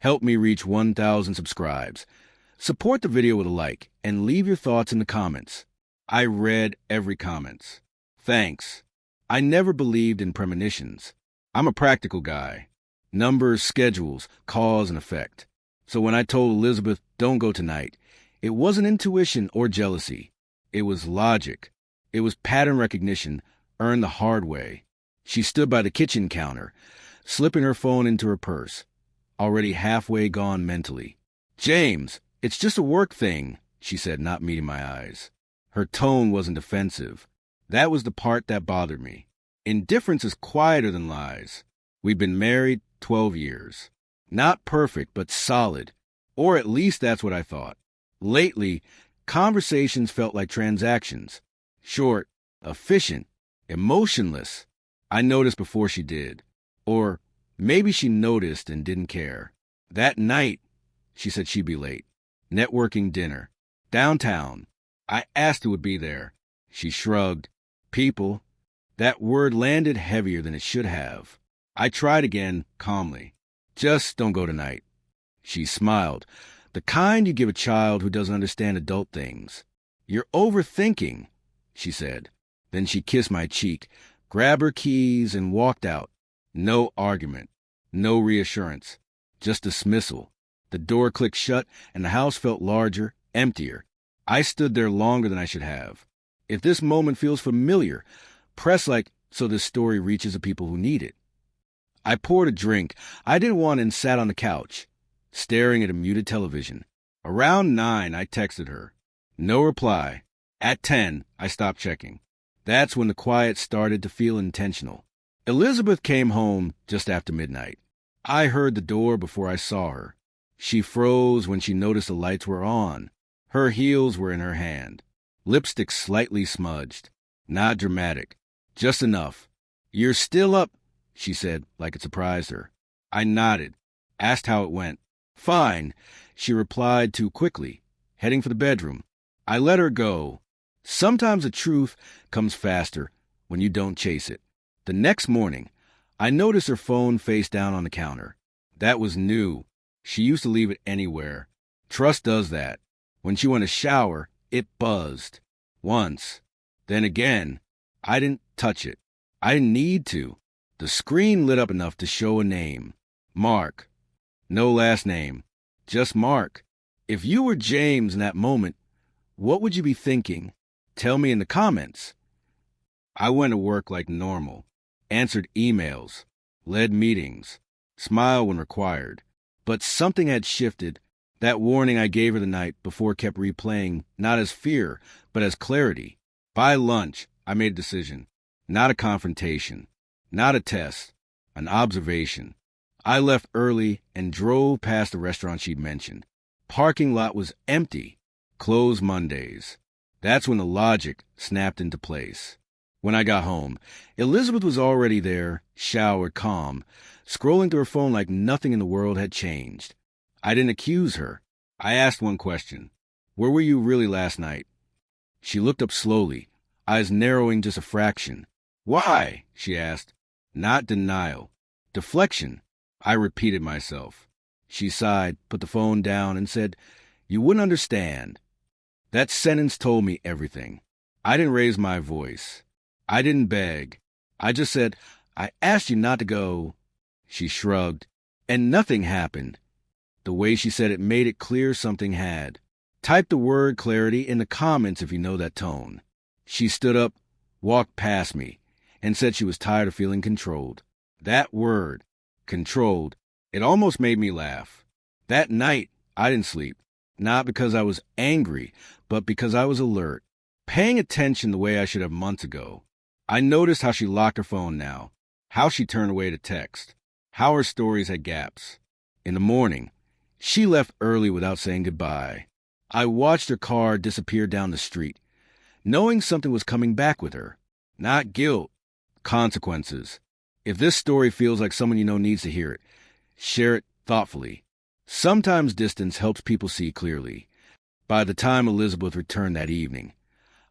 Help me reach 1,000 subscribes. Support the video with a like and leave your thoughts in the comments. I read every comment. Thanks. I never believed in premonitions. I'm a practical guy. Numbers, schedules, cause and effect. So when I told Elizabeth, don't go tonight, it wasn't intuition or jealousy. It was logic. It was pattern recognition, earned the hard way. She stood by the kitchen counter, slipping her phone into her purse, already halfway gone mentally. James, it's just a work thing, she said, not meeting my eyes. Her tone wasn't defensive. That was the part that bothered me. Indifference is quieter than lies. We've been married 12 years. Not perfect, but solid. Or at least that's what I thought. Lately, conversations felt like transactions. Short, efficient, emotionless. I noticed before she did. Or maybe she noticed and didn't care. That night, she said she'd be late. Networking dinner. Downtown. I asked who would be there. She shrugged. People. That word landed heavier than it should have. I tried again, calmly. Just don't go tonight. She smiled. The kind you give a child who doesn't understand adult things. You're overthinking, she said. Then she kissed my cheek, grabbed her keys, and walked out. No argument. No reassurance. Just dismissal. The door clicked shut, and the house felt larger, emptier. I stood there longer than I should have. If this moment feels familiar, press like so this story reaches the people who need it. I poured a drink I didn't want and sat on the couch, staring at a muted television. Around 9, I texted her. No reply. At 10, I stopped checking. That's when the quiet started to feel intentional. Elizabeth came home just after midnight. I heard the door before I saw her. She froze when she noticed the lights were on. Her heels were in her hand. Lipstick slightly smudged. Not dramatic. Just enough. You're still up, she said, like it surprised her. I nodded. Asked how it went. Fine, she replied too quickly, heading for the bedroom. I let her go. Sometimes the truth comes faster when you don't chase it. The next morning, I noticed her phone face down on the counter. That was new. She used to leave it anywhere. Trust does that. When she went to shower, it buzzed. Once. Then again. I didn't touch it. I didn't need to. The screen lit up enough to show a name. Mark. No last name. Just Mark. If you were James in that moment, what would you be thinking? Tell me in the comments. I went to work like normal. Answered emails. Led meetings. Smiled when required. But something had shifted. That warning I gave her the night before kept replaying, not as fear, but as clarity. By lunch, I made a decision. Not a confrontation. Not a test. An observation. I left early and drove past the restaurant she'd mentioned. Parking lot was empty. Closed Mondays. That's when the logic snapped into place. When I got home, Elizabeth was already there, showered, calm, scrolling through her phone like nothing in the world had changed. I didn't accuse her. I asked one question. Where were you really last night? She looked up slowly, eyes narrowing just a fraction. Why? She asked. Not denial. Deflection. I repeated myself. She sighed, put the phone down, and said, You wouldn't understand. That sentence told me everything. I didn't raise my voice. I didn't beg. I just said, I asked you not to go. She shrugged, and nothing happened. The way she said it made it clear something had. Type the word clarity in the comments if you know that tone. She stood up, walked past me, and said she was tired of feeling controlled. That word, controlled, it almost made me laugh. That night, I didn't sleep. Not because I was angry, but because I was alert, paying attention the way I should have months ago. I noticed how she locked her phone now, how she turned away to text, how her stories had gaps. In the morning, she left early without saying goodbye. I watched her car disappear down the street, knowing something was coming back with her. Not guilt, consequences. If this story feels like someone you know needs to hear it, share it thoughtfully. Sometimes distance helps people see clearly. By the time Elizabeth returned that evening,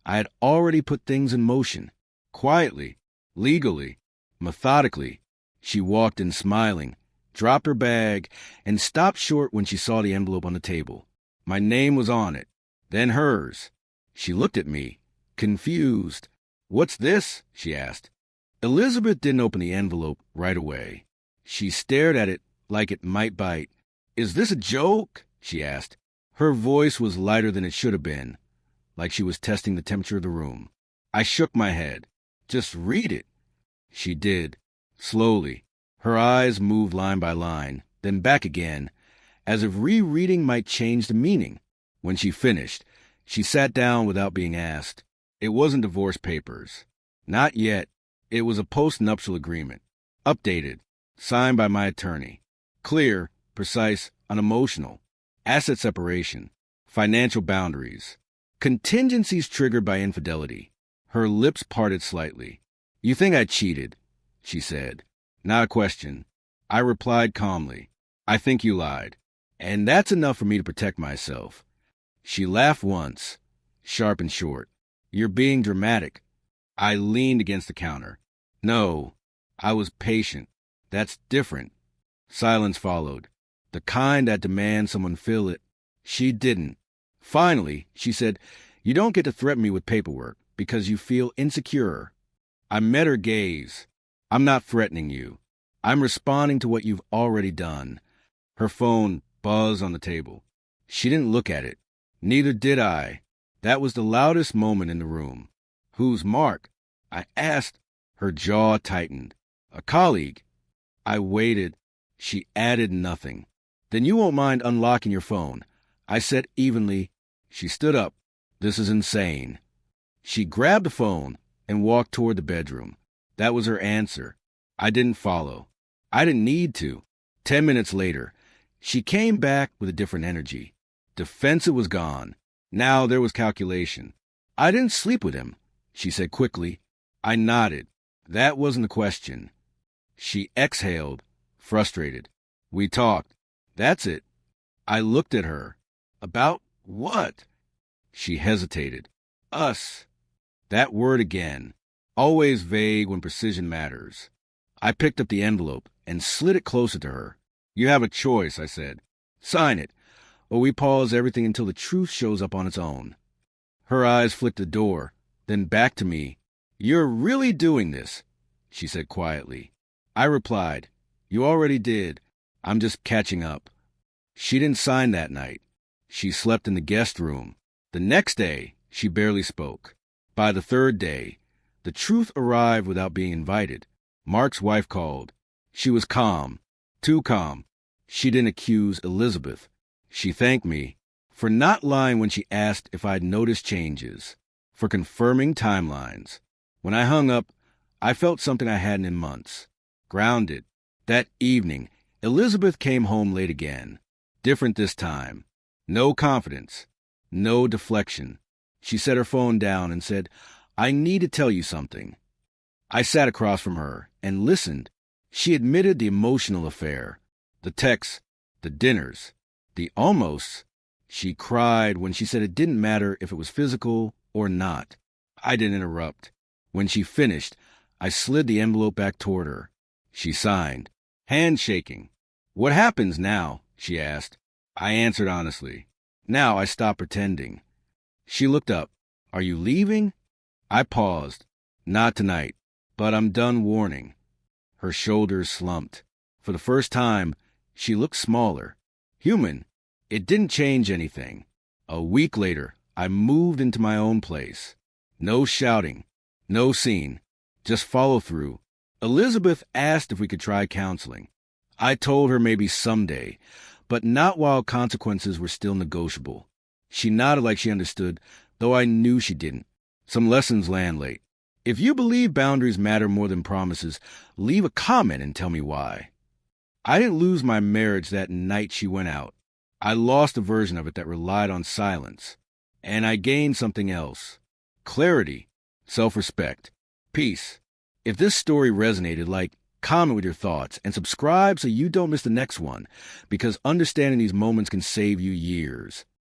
I had already put things in motion. Quietly, legally, methodically, she walked in smiling, dropped her bag, and stopped short when she saw the envelope on the table. My name was on it, then hers. She looked at me, confused. "What's this?" she asked. Elizabeth didn't open the envelope right away. She stared at it like it might bite. "Is this a joke?" she asked. Her voice was lighter than it should have been, like she was testing the temperature of the room. I shook my head. "Just read it." She did, slowly. Her eyes moved line by line, then back again, as if rereading might change the meaning. When she finished, she sat down without being asked. It wasn't divorce papers. Not yet. It was a post-nuptial agreement. Updated. Signed by my attorney. Clear, precise, unemotional. Asset separation. Financial boundaries. Contingencies triggered by infidelity. Her lips parted slightly. "You think I cheated?" she said. Not a question. I replied calmly. "I think you lied. And that's enough for me to protect myself." She laughed once, sharp and short. "You're being dramatic." I leaned against the counter. "No, I was patient. That's different." Silence followed, the kind that demands someone fill it. She didn't. Finally, she said, "You don't get to threaten me with paperwork because you feel insecure." I met her gaze. "I'm not threatening you. I'm responding to what you've already done." Her phone buzzed on the table. She didn't look at it. Neither did I. That was the loudest moment in the room. "Who's Mark?" I asked. Her jaw tightened. "A colleague." I waited. She added nothing. "Then you won't mind unlocking your phone," I said evenly. She stood up. "This is insane." She grabbed the phone and walked toward the bedroom. That was her answer. I didn't follow. I didn't need to. 10 minutes later, she came back with a different energy. Defensive was gone. Now there was calculation. "I didn't sleep with him," she said quickly. I nodded. That wasn't the question. She exhaled, frustrated. "We talked." "That's it." I looked at her. "About what?" She hesitated. "Us." That word again. Always vague when precision matters. I picked up the envelope and slid it closer to her. "You have a choice," I said. "Sign it, or we pause everything until the truth shows up on its own." Her eyes flicked the door, then back to me. "You're really doing this," she said quietly. I replied, "You already did. I'm just catching up." She didn't sign that night. She slept in the guest room. The next day, she barely spoke. By the third day, the truth arrived without being invited. Mark's wife called. She was calm, too calm. She didn't accuse Elizabeth. She thanked me for not lying when she asked if I'd noticed changes, for confirming timelines. When I hung up, I felt something I hadn't in months. Grounded. That evening, Elizabeth came home late again. Different this time. No confidence. No deflection. She set her phone down and said, "I need to tell you something." I sat across from her and listened. She admitted the emotional affair, the texts, the dinners, the almosts. She cried when she said it didn't matter if it was physical or not. I didn't interrupt. When she finished, I slid the envelope back toward her. She signed, handshaking. "What happens now?" she asked. I answered honestly. Now I stopped pretending. She looked up. "Are you leaving?" I paused. "Not tonight, but I'm done warning." Her shoulders slumped. For the first time, she looked smaller. Human. It didn't change anything. A week later, I moved into my own place. No shouting. No scene. Just follow through. Elizabeth asked if we could try counseling. I told her maybe someday, but not while consequences were still negotiable. She nodded like she understood, though I knew she didn't. Some lessons land late. If you believe boundaries matter more than promises, leave a comment and tell me why. I didn't lose my marriage that night she went out. I lost a version of it that relied on silence. And I gained something else. Clarity. Self-respect. Peace. If this story resonated, comment with your thoughts, and subscribe so you don't miss the next one, because understanding these moments can save you years.